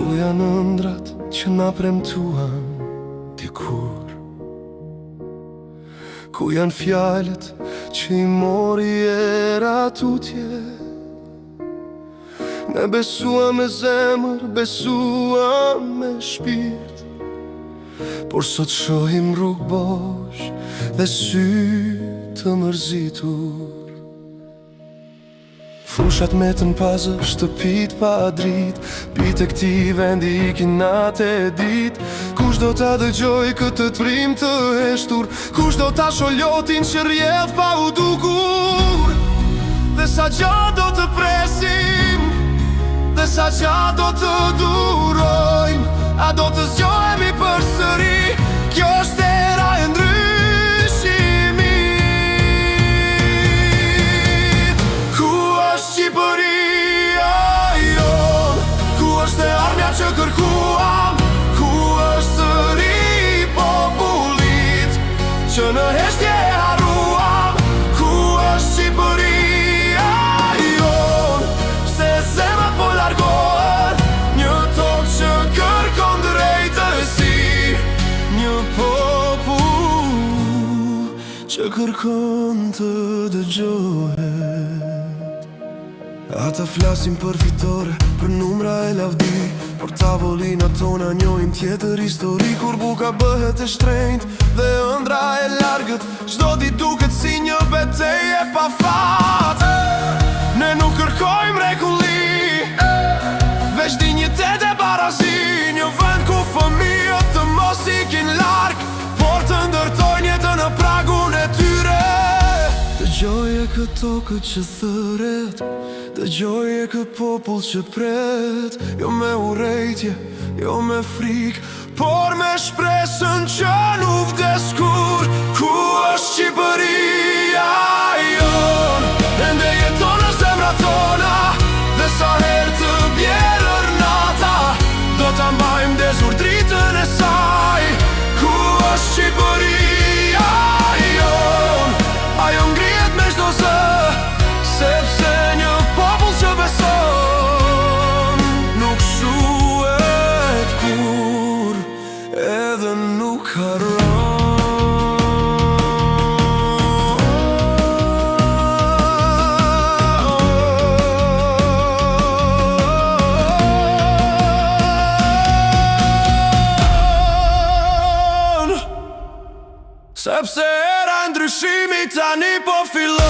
Ku janë ëndrat që na premtuan dikur? Ku janë fjalët që i mori era tutje? Ne besuam me zemër, besuam me shpirt, por sot shohim rrugë bosh dhe sy të mërzitur. Fushat me të n'pazë, shtëpit pa drit, pite këti vendi ikin natë e dit. Kush do ta dëgjoj këtë të prim të heshtur? Kush do ta sholjotin që rjedh pa u dukur? Dhe sa gjatë do të presim? Dhe sa gjatë do të durojmë? A do të zgjohemi përsëri? Kjo është era e ndryshimit. Ku është Shqipëria jon? Ku është e armja që kërkuam? Ku është sëri popullit që në heshtje e harruam? Ku është Shqipëria jon? Pse zemrat po largohen? Një tokë që kërkon drejtësi, një popull që kërkon të dëgjohet. Ata flasin për fitore, për numra e lavdi, por tavolinat tona njojnë tjetër histori. Kur buka bëhet e shtrenjt dhe ëndra e largët, çdo ditë duket si një betejë pa fat. Ne nuk kërkojmë mrekulli, veç dinjitet e barazi. Një vend ku fëmijët të mos ikin larg, por të ndërtojnë jetën në pragun e tyre. Dëgjoje këtë tokë që thëret, dëgjoje këtë popull që pret, jo me urrejtje, jo me frik, por me shpresën që nuk vdes kur. Ku është Shqipëria jon? Ende jeton në zemrat tona, dhe sa herë të bjerër nata, do ta mbajmë dezur dritën e saj. Ku është Shqipëria jon? Ajo ngrihet me çdo zë, sepse një popull që beson nuk shuhet kur, edhe nuk harron. Sepse era ndryshimi tani po fillon.